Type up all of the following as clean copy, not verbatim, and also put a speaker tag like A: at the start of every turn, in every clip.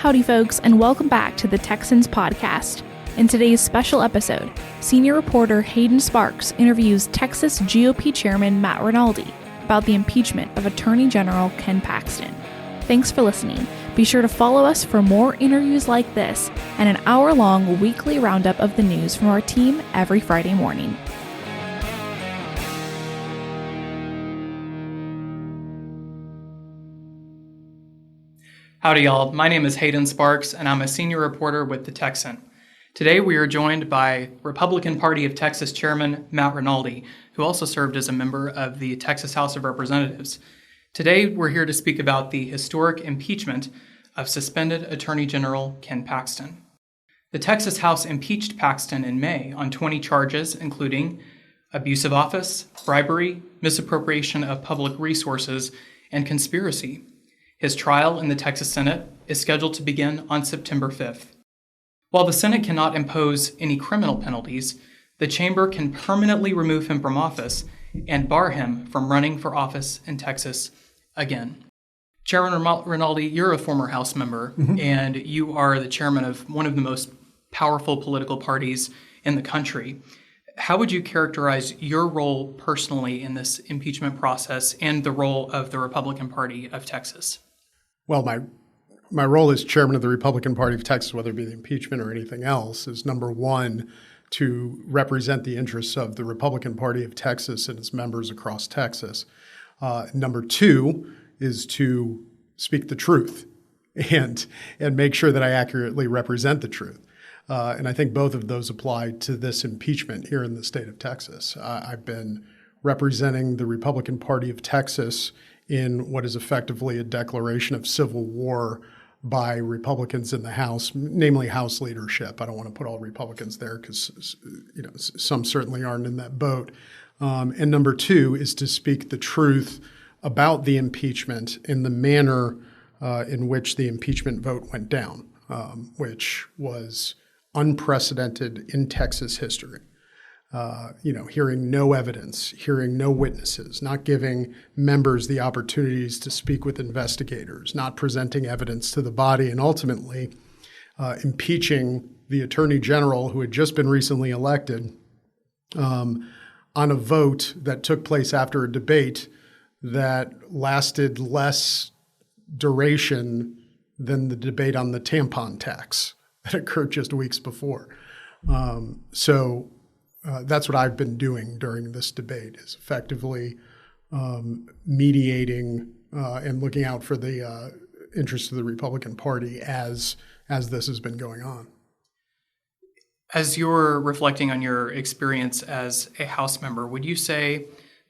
A: Howdy, folks, and welcome back to the Texans podcast. In today's special episode, senior reporter Hayden Sparks interviews Texas GOP Chairman Matt Rinaldi about the impeachment of Attorney General Ken Paxton. Thanks for listening. Be sure to follow us for more interviews like this and an hour-long weekly roundup of the news from our team every Friday morning.
B: Howdy, y'all. My name is Hayden Sparks, and I'm a senior reporter with The Texan. Today, we are joined by Republican Party of Texas Chairman Matt Rinaldi, who also served as a member of the Texas House of Representatives. Today, we're here to speak about the historic impeachment of suspended Attorney General Ken Paxton. The Texas House impeached Paxton in May on 20 charges, including abuse of office, bribery, misappropriation of public resources, and conspiracy. His trial in the Texas Senate is scheduled to begin on September 5th. While the Senate cannot impose any criminal penalties, the chamber can permanently remove him from office and bar him from running for office in Texas again. Chairman Rinaldi, you're a former House member, and you are the chairman of one of the most powerful political parties in the country. How would you characterize your role personally in this impeachment process and the role of the Republican Party of Texas?
C: Well, my role as chairman of the Republican Party of Texas, whether it be the impeachment or anything else, is number one, to represent the interests of the Republican Party of Texas and its members across Texas. Number two is to speak the truth and make sure that I accurately represent the truth. And I think both of those apply to this impeachment here in the state of Texas. I've been representing the Republican Party of Texas in what is effectively a declaration of civil war by Republicans in the House, namely House leadership. I don't want to put all Republicans there because some certainly aren't in that boat. And number two is to speak the truth about the impeachment in the manner in which the impeachment vote went down, which was unprecedented in Texas history. Hearing no evidence, hearing no witnesses, not giving members the opportunities to speak with investigators, not presenting evidence to the body, and ultimately impeaching the Attorney General who had just been recently elected on a vote that took place after a debate that lasted less duration than the debate on the tampon tax that occurred just weeks before. That's what I've been doing during this debate, is effectively mediating and looking out for the interests of the Republican Party as this has been going on.
B: As you're reflecting on your experience as a House member, would you say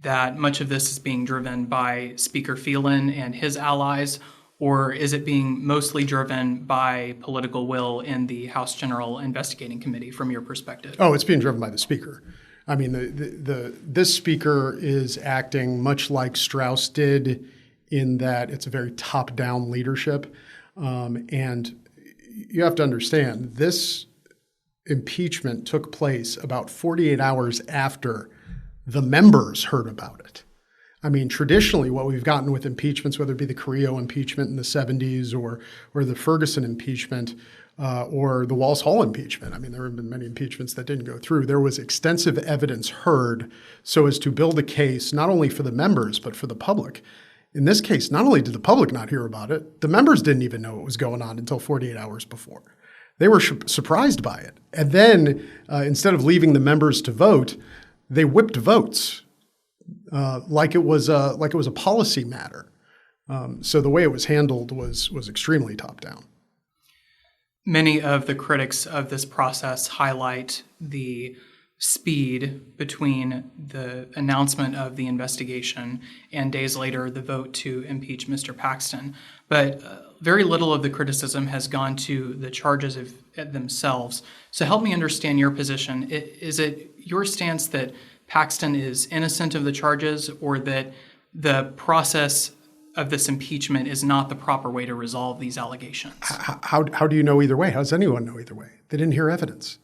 B: that much of this is being driven by Speaker Phelan and his allies, or is it being mostly driven by political will in the House General Investigating Committee from your perspective? Oh,
C: it's being driven by the Speaker. I mean, this Speaker is acting much like Straus did in that it's a very top-down leadership. And you have to understand, this impeachment took place about 48 hours after the members heard about it. I mean, traditionally, what we've gotten with impeachments, whether it be the Carrillo impeachment in the 70s or the Ferguson impeachment or the Walsh Hall impeachment, I mean, there have been many impeachments that didn't go through. There was extensive evidence heard so as to build a case not only for the members, but for the public. In this case, not only did the public not hear about it, the members didn't even know what was going on until 48 hours before. They were surprised by it. And then instead of leaving the members to vote, they whipped votes. Like it was a policy matter. So the way it was handled was extremely top down.
B: Many of the critics of this process highlight the speed between the announcement of the investigation and days later the vote to impeach Mr. Paxton. But very little of the criticism has gone to the charges themselves. So help me understand your position. Is it your stance that Paxton is innocent of the charges, or that the process of this impeachment is not the proper way to resolve these allegations?
C: How do you know either way? How does anyone know either way? They didn't hear evidence.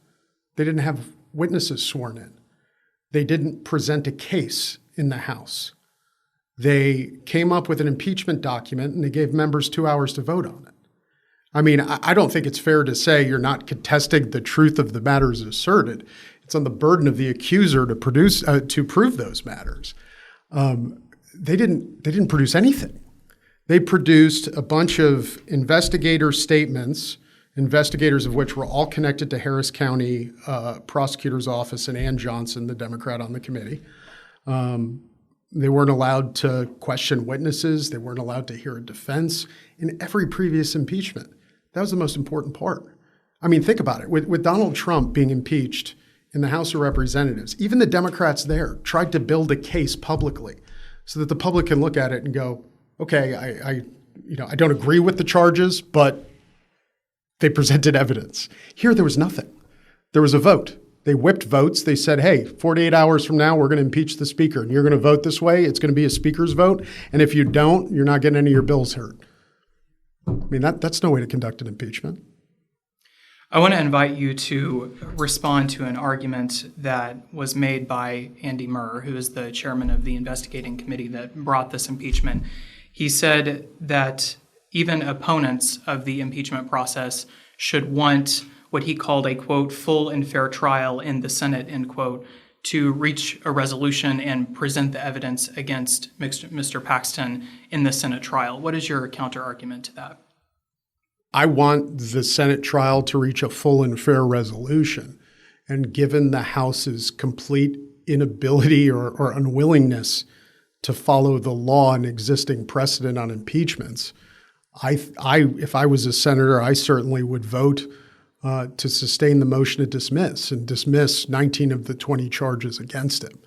C: They didn't have witnesses sworn in. They didn't present a case in the House. They came up with an impeachment document and they gave members 2 hours to vote on it. I mean, I don't think it's fair to say you're not contesting the truth of the matters asserted. It's on the burden of the accuser to prove those matters. They didn't produce anything. They produced a bunch of investigator statements, investigators of which were all connected to Harris County Prosecutor's Office and Ann Johnson, the Democrat on the committee. They weren't allowed to question witnesses. They weren't allowed to hear a defense in every previous impeachment. That was the most important part. I mean, think about it. With Donald Trump being impeached in the House of Representatives, even the Democrats there tried to build a case publicly so that the public can look at it and go, okay, I don't agree with the charges, but they presented evidence. Here, there was nothing. There was a vote. They whipped votes. They said, hey, 48 hours from now, we're going to impeach the speaker, and you're going to vote this way. It's going to be a speaker's vote. And if you don't, you're not getting any of your bills heard. I mean, that's no way to conduct an impeachment.
B: I want to invite you to respond to an argument that was made by Andy Murr, who is the chairman of the investigating committee that brought this impeachment. He said that even opponents of the impeachment process should want what he called a, quote, full and fair trial in the Senate, end quote, to reach a resolution and present the evidence against Mr. Paxton in the Senate trial. What is your counter-argument to that?
C: I want the Senate trial to reach a full and fair resolution. And given the House's complete inability or unwillingness to follow the law and existing precedent on impeachments, if I was a senator, I certainly would vote to sustain the motion to dismiss and dismiss 19 of the 20 charges against him.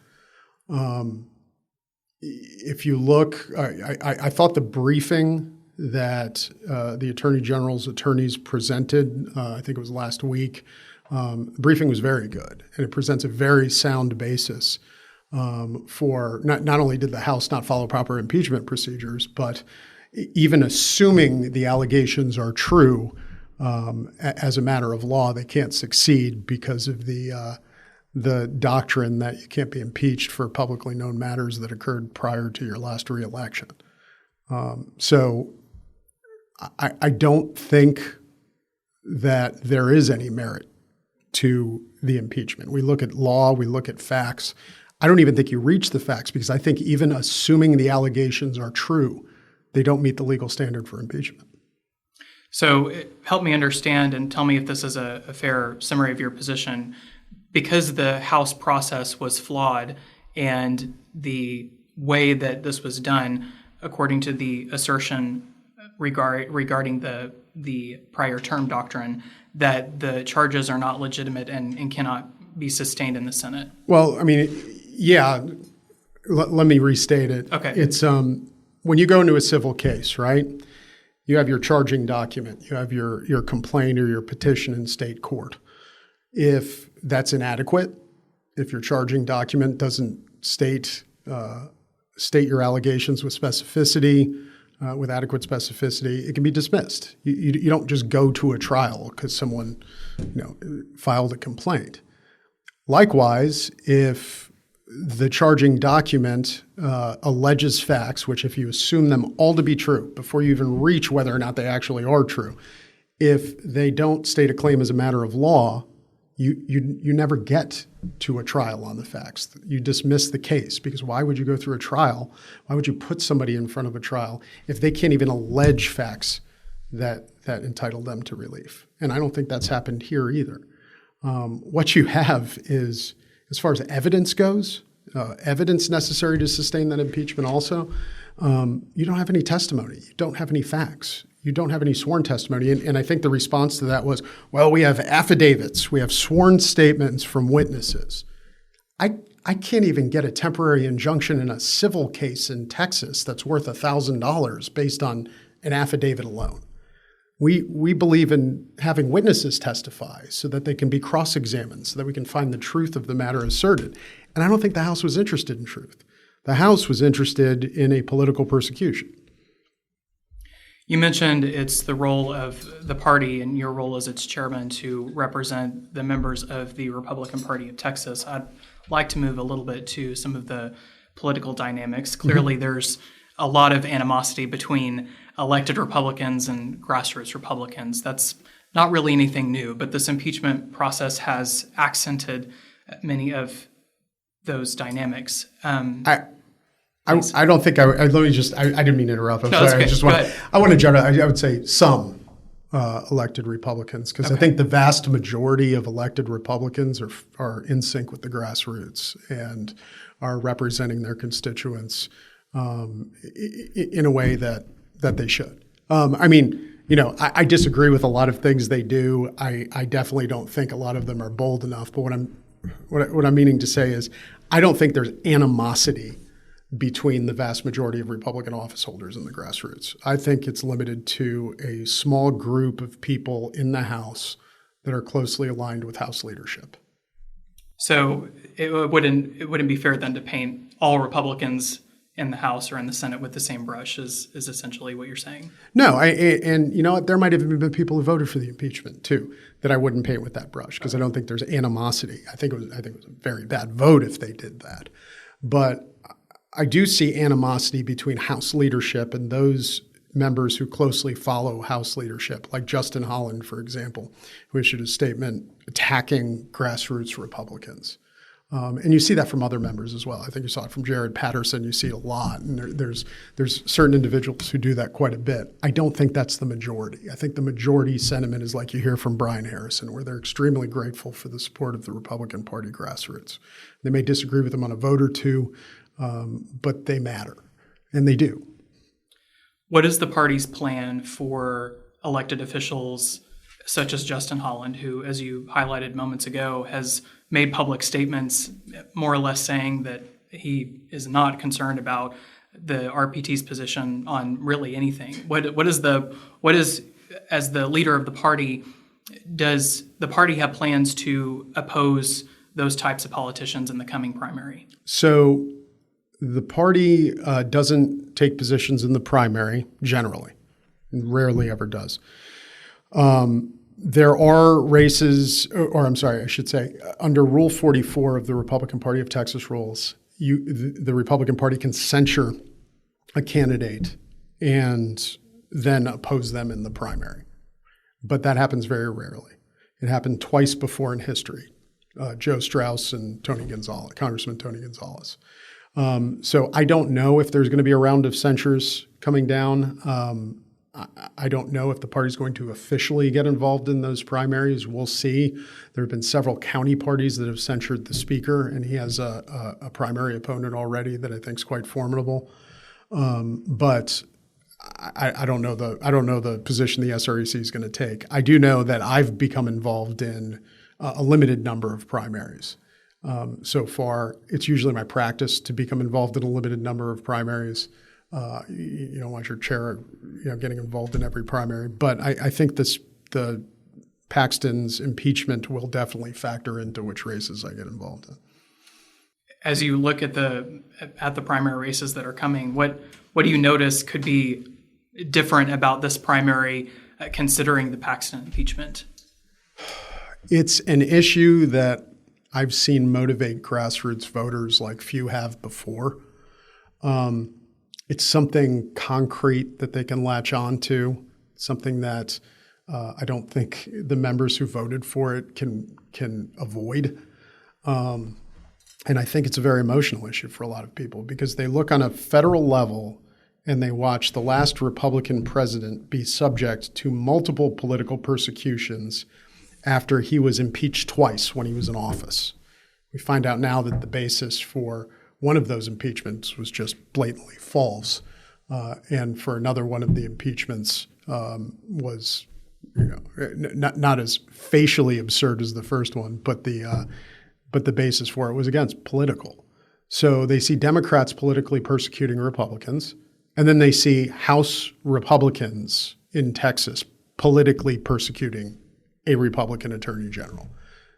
C: If you look, I thought the briefing that the Attorney General's attorneys presented, I think it was last week, the briefing was very good, and it presents a very sound basis for not only did the House not follow proper impeachment procedures, but even assuming the allegations are true, as a matter of law, they can't succeed because of the doctrine that you can't be impeached for publicly known matters that occurred prior to your last reelection. So I don't think that there is any merit to the impeachment. We look at law, we look at facts. I don't even think you reach the facts because I think even assuming the allegations are true, they don't meet the legal standard for impeachment.
B: So help me understand and tell me if this is a fair summary of your position. Because the House process was flawed and the way that this was done, according to the assertion regarding the prior term doctrine, that the charges are not legitimate and cannot be sustained in the Senate.
C: Well, I mean, yeah, let me restate it.
B: Okay.
C: It's when you go into a civil case, right? You have your charging document, you have your complaint or your petition in state court. If that's inadequate, if your charging document doesn't state your allegations with specificity, with adequate specificity, it can be dismissed. You don't just go to a trial because someone filed a complaint. Likewise, if the charging document alleges facts, which if you assume them all to be true before you even reach whether or not they actually are true, if they don't state a claim as a matter of law, you never get to a trial on the facts. You dismiss the case because why would you go through a trial? Why would you put somebody in front of a trial if they can't even allege facts that entitle them to relief? And I don't think that's happened here either. What you have is, as far as evidence goes, evidence necessary to sustain that impeachment also, you don't have any testimony. You don't have any facts. You don't have any sworn testimony. And I think the response to that was, well, we have affidavits. We have sworn statements from witnesses. I can't even get a temporary injunction in a civil case in Texas that's worth $1,000 based on an affidavit alone. We believe in having witnesses testify so that they can be cross-examined, so that we can find the truth of the matter asserted. And I don't think the House was interested in truth. The House was interested in a political persecution.
B: You mentioned it's the role of the party and your role as its chairman to represent the members of the Republican Party of Texas. I'd like to move a little bit to some of the political dynamics. Clearly, there's a lot of animosity between elected Republicans and grassroots Republicans. That's not really anything new, but this impeachment process has accented many of those dynamics.
C: I don't think let me just, I didn't mean to interrupt. I'm sorry.
B: Okay.
C: I want to generalize. I would say some elected Republicans, because I think the vast majority of elected Republicans are in sync with the grassroots and are representing their constituents in a way that they should. I disagree with a lot of things they do. I definitely don't think a lot of them are bold enough. But what I'm meaning to say is I don't think there's animosity between the vast majority of Republican office holders and the grassroots. I think it's limited to a small group of people in the House that are closely aligned with House leadership.
B: So it wouldn't be fair then to paint all Republicans in the House or in the Senate with the same brush is essentially what you're saying.
C: No, and you know what? There might have even been people who voted for the impeachment too that I wouldn't paint with that brush, because I don't think there's animosity. I think it was a very bad vote if they did that. But I do see animosity between House leadership and those members who closely follow House leadership, like Justin Holland, for example, who issued a statement attacking grassroots Republicans. And you see that from other members as well. I think you saw it from Jared Patterson. You see it a lot. And there's certain individuals who do that quite a bit. I don't think that's the majority. I think the majority sentiment is like you hear from Brian Harrison, where they're extremely grateful for the support of the Republican Party grassroots. They may disagree with them on a vote or two, but they matter, and they do.
B: What is the party's plan for elected officials such as Justin Holland, who, as you highlighted moments ago, has made public statements more or less saying that he is not concerned about the RPT's position on really anything? What is as the leader of the party, does the party have plans to oppose those types of politicians in the coming primary?
C: So the party doesn't take positions in the primary generally, and rarely ever does. There are races, I should say, under Rule 44 of the Republican Party of Texas rules, the Republican Party can censure a candidate and then oppose them in the primary. But that happens very rarely. It happened twice before in history, Joe Straus and Congressman Tony Gonzalez. So I don't know if there's going to be a round of censures coming down. I don't know if the party's going to officially get involved in those primaries. We'll see. There have been several county parties that have censured the speaker, and he has a primary opponent already that I think is quite formidable. But I don't know the position the SREC is going to take. I do know that I've become involved in a limited number of primaries. So far, it's usually my practice to become involved in a limited number of primaries. You don't want your chair, getting involved in every primary. But I think the Paxton's impeachment will definitely factor into which races I get involved in.
B: As you look at the primary races that are coming, what do you notice could be different about this primary, considering the Paxton impeachment?
C: It's an issue that I've seen motivate grassroots voters like few have before. It's something concrete that they can latch on to, something that I don't think the members who voted for it can avoid. And I think it's a very emotional issue for a lot of people, because they look on a federal level and they watch the last Republican president be subject to multiple political persecutions after he was impeached twice when he was in office. We find out now that the basis for one of those impeachments was just blatantly false. And for another one of the impeachments was not as facially absurd as the first one, but the basis for it was against political. So they see Democrats politically persecuting Republicans, and then they see House Republicans in Texas politically persecuting a Republican attorney general.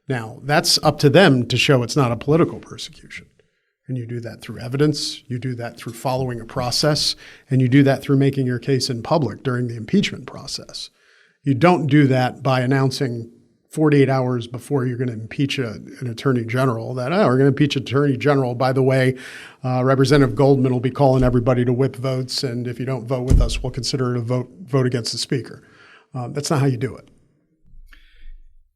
C: Now, that's up to them to show it's not a political persecution. And you do that through evidence, you do that through following a process, and you do that through making your case in public during the impeachment process. You don't do that by announcing 48 hours before you're going to impeach an attorney general that, we're going to impeach an attorney general. By the way, Representative Goldman will be calling everybody to whip votes, and if you don't vote with us, we'll consider it a vote against the speaker. That's not how you do it.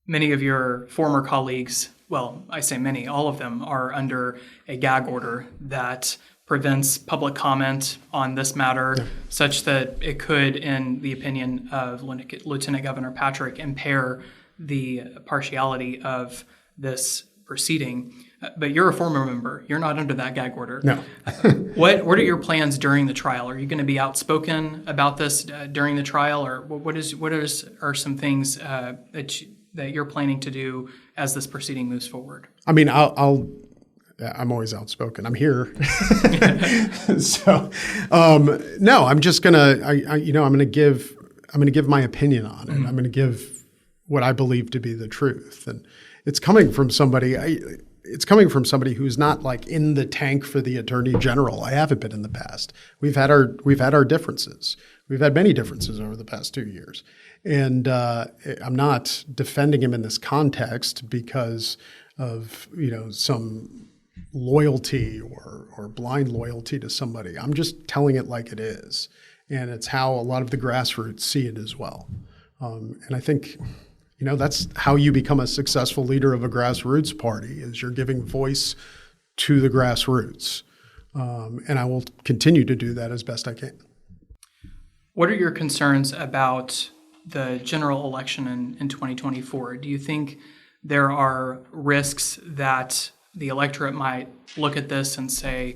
B: Many of your former colleagues, well, I say many, all of them are under a gag order that prevents public comment on this matter, such that it could, in the opinion of Lieutenant Governor Patrick, impair the partiality of this proceeding. But you're a former member. You're not under that gag order.
C: No.
B: What are your plans during the trial? Are you going to be outspoken about this during the trial, or are some things that you're planning to do as this proceeding moves forward?
C: I mean, I'm always outspoken. I'm here. So, no, I'm just gonna, I'm gonna give my opinion on it. I'm gonna give what I believe to be the truth, and it's coming from somebody. It's coming from somebody who's not like in the tank for the attorney general. I haven't been in the past. We've had our differences. We've had many differences over the past 2 years, and I'm not defending him in this context because of some loyalty or blind loyalty to somebody. I'm just telling it like it is, and it's how a lot of the grassroots see it as well. And I think, that's how you become a successful leader of a grassroots party, is you're giving voice to the grassroots. And I will continue to do that as best I can.
B: What are your concerns about the general election in 2024? Do you think there are risks that the electorate might look at this and say,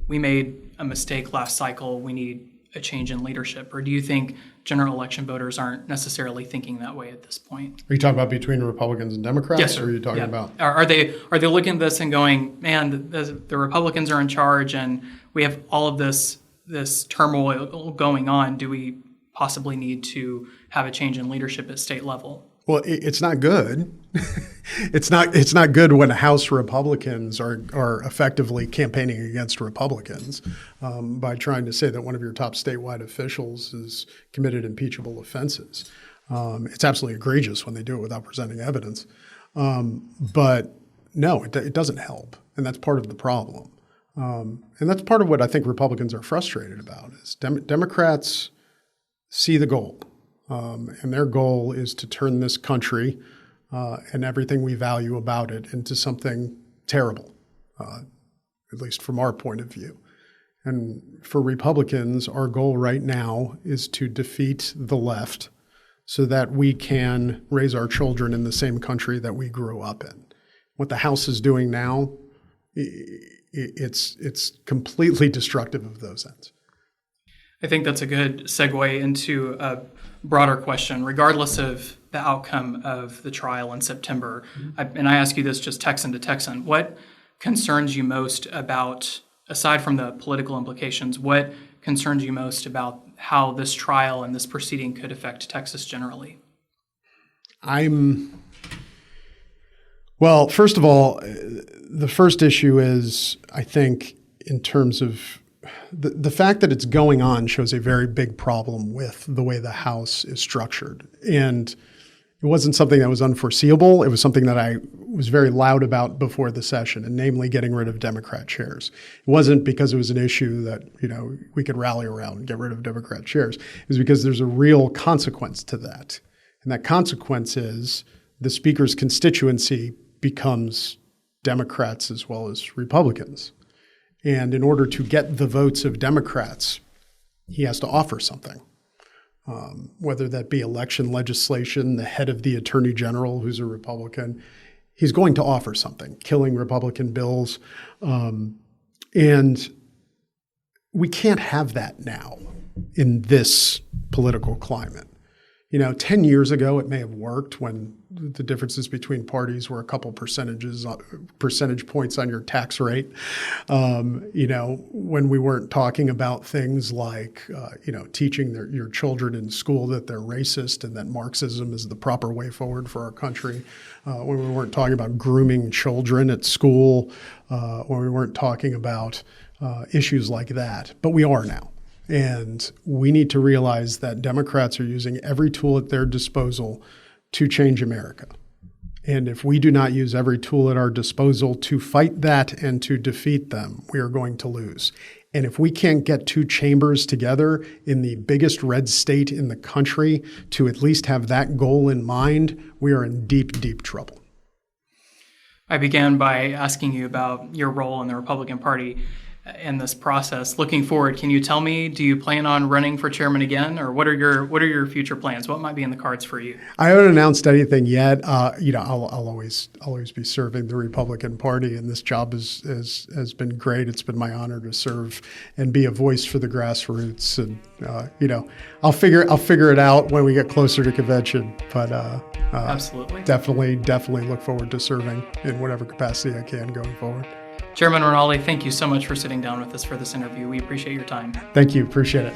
B: we made a mistake last cycle, we need a change in leadership? Or do you think general election voters aren't necessarily thinking that way at this point?
C: Are you talking about between Republicans and Democrats?
B: Yes, sir.
C: Or are you talking about?
B: Are they looking at this and going, man, the Republicans are in charge and we have all of this turmoil going on. Do we possibly need to have a change in leadership at state level?
C: Well, it's not good. It's not good when House Republicans are effectively campaigning against Republicans by trying to say that one of your top statewide officials has committed impeachable offenses. It's absolutely egregious when they do it without presenting evidence. But no, it doesn't help, and that's part of the problem. And that's part of what I think Republicans are frustrated about is Democrats see the goal. And their goal is to turn this country and everything we value about it into something terrible, at least from our point of view. And for Republicans, our goal right now is to defeat the left so that we can raise our children in the same country that we grew up in. What the House is doing now, it's completely destructive of those ends.
B: I think that's a good segue into a broader question, regardless of the outcome of the trial in September. And I ask you this just Texan to Texan. What concerns you most about, aside from the political implications, what concerns you most about how this trial and this proceeding could affect Texas generally?
C: Well, first of all, the first issue is, I think, in terms of the fact that it's going on shows a very big problem with the way the House is structured. And it wasn't something that was unforeseeable. It was something that I was very loud about before the session, and namely getting rid of Democrat chairs. It wasn't because it was an issue that, we could rally around and get rid of Democrat chairs. It was because there's a real consequence to that. And that consequence is the Speaker's constituency becomes Democrats as well as Republicans. And in order to get the votes of Democrats, he has to offer something, whether that be election legislation, the head of the attorney general, who's a Republican. He's going to offer something, killing Republican bills. And we can't have that now in this political climate. 10 years ago, it may have worked when the differences between parties were a couple percentage points on your tax rate. When we weren't talking about things like, teaching your children in school that they're racist and that Marxism is the proper way forward for our country. When we weren't talking about grooming children at school. When we weren't talking about issues like that. But we are now. And we need to realize that Democrats are using every tool at their disposal to change America. And if we do not use every tool at our disposal to fight that and to defeat them, we are going to lose. And if we can't get two chambers together in the biggest red state in the country to at least have that goal in mind, we are in deep, deep trouble.
B: I began by asking you about your role in the Republican Party in this process. Looking forward, can you tell me, do you plan on running for chairman again, or what are your future plans? What might be in the cards for you?
C: I haven't announced anything yet. I'll always be serving the Republican Party, and this job has been great. It's been my honor to serve and be a voice for the grassroots. And I'll figure it out when we get closer to convention. But
B: absolutely,
C: definitely look forward to serving in whatever capacity I can going forward.
B: Chairman Rinaldi, thank you so much for sitting down with us for this interview. We appreciate your time.
C: Thank you. Appreciate it.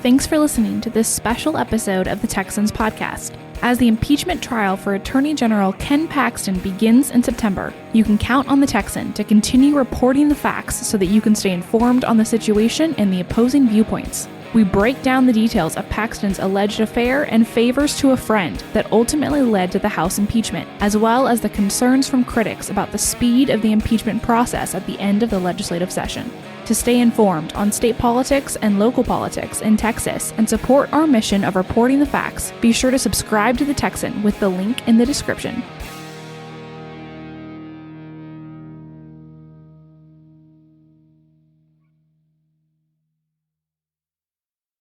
A: Thanks for listening to this special episode of the Texans podcast. As the impeachment trial for Attorney General Ken Paxton begins in September, you can count on the Texan to continue reporting the facts so that you can stay informed on the situation and the opposing viewpoints. We break down the details of Paxton's alleged affair and favors to a friend that ultimately led to the House impeachment, as well as the concerns from critics about the speed of the impeachment process at the end of the legislative session. To stay informed on state politics and local politics in Texas and support our mission of reporting the facts, be sure to subscribe to The Texan with the link in the description.